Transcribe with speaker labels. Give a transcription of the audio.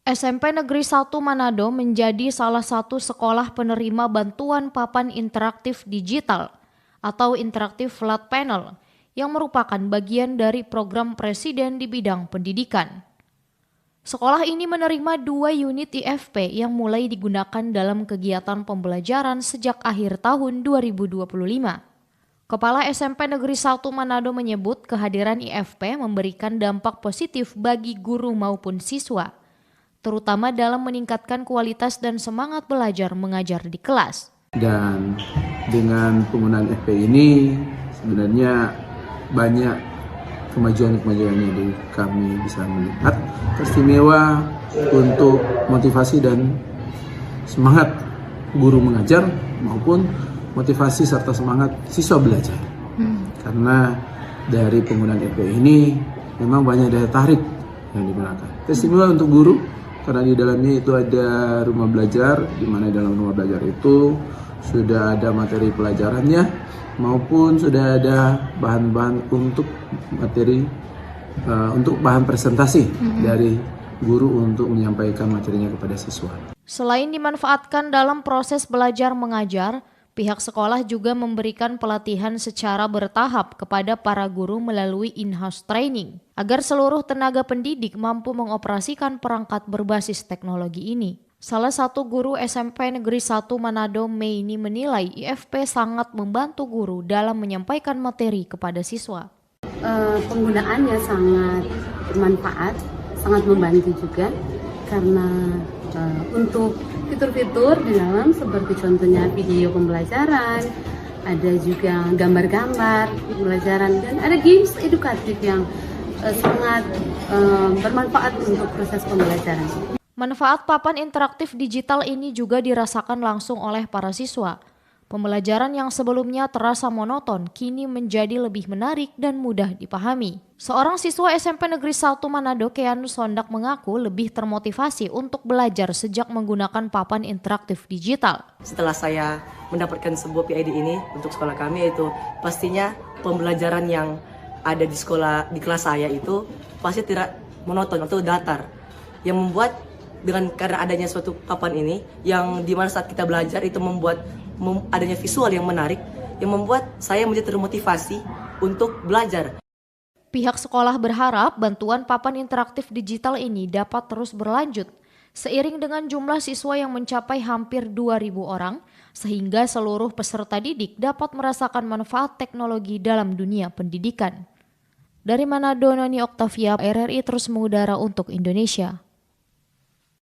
Speaker 1: SMP Negeri 1 Manado menjadi salah satu sekolah penerima bantuan papan interaktif digital atau Interactive Flat Panel yang merupakan bagian dari program Presiden di bidang pendidikan. Sekolah ini menerima 2 unit IFP yang mulai digunakan dalam kegiatan pembelajaran sejak akhir tahun 2025. Kepala SMP Negeri 1 Manado menyebut kehadiran IFP memberikan dampak positif bagi guru maupun siswa, terutama dalam meningkatkan kualitas dan semangat belajar mengajar di kelas.
Speaker 2: Dan dengan penggunaan FP ini sebenarnya banyak kemajuan-kemajuan yang kami bisa melihat teristimewa untuk motivasi dan semangat guru mengajar maupun motivasi serta semangat siswa belajar. Karena dari penggunaan FP ini memang banyak daya tarik yang digunakan. Teristimewa untuk guru karena di dalamnya itu ada rumah belajar, di mana dalam rumah belajar itu sudah ada materi pelajarannya maupun sudah ada bahan-bahan untuk bahan presentasi dari guru untuk menyampaikan materinya kepada siswa.
Speaker 1: Selain dimanfaatkan dalam proses belajar mengajar, pihak sekolah juga memberikan pelatihan secara bertahap kepada para guru melalui in-house training agar seluruh tenaga pendidik mampu mengoperasikan perangkat berbasis teknologi ini. Salah satu guru SMP Negeri 1 Manado, Meini, menilai IFP sangat membantu guru dalam menyampaikan materi kepada siswa.
Speaker 3: Penggunaannya sangat bermanfaat, sangat membantu juga karena untuk fitur-fitur di dalam seperti contohnya video pembelajaran, ada juga gambar-gambar pembelajaran, dan ada games edukatif yang sangat bermanfaat untuk proses pembelajaran.
Speaker 1: Manfaat papan interaktif digital ini juga dirasakan langsung oleh para siswa. Pembelajaran yang sebelumnya terasa monoton kini menjadi lebih menarik dan mudah dipahami. Seorang siswa SMP Negeri 1 Manado, Keanu Sondak, mengaku lebih termotivasi untuk belajar sejak menggunakan papan interaktif digital.
Speaker 4: Setelah saya mendapatkan sebuah PID ini untuk sekolah kami, yaitu pastinya pembelajaran yang ada di kelas saya itu pasti tidak monoton atau datar, yang membuat karena adanya suatu papan ini yang dimana saat kita belajar itu membuat adanya visual yang menarik yang membuat saya menjadi termotivasi untuk belajar.
Speaker 1: Pihak sekolah berharap bantuan papan interaktif digital ini dapat terus berlanjut seiring dengan jumlah siswa yang mencapai hampir 2.000 orang sehingga seluruh peserta didik dapat merasakan manfaat teknologi dalam dunia pendidikan. Dari Manado, Noni Oktavia, RRI terus mengudara untuk Indonesia.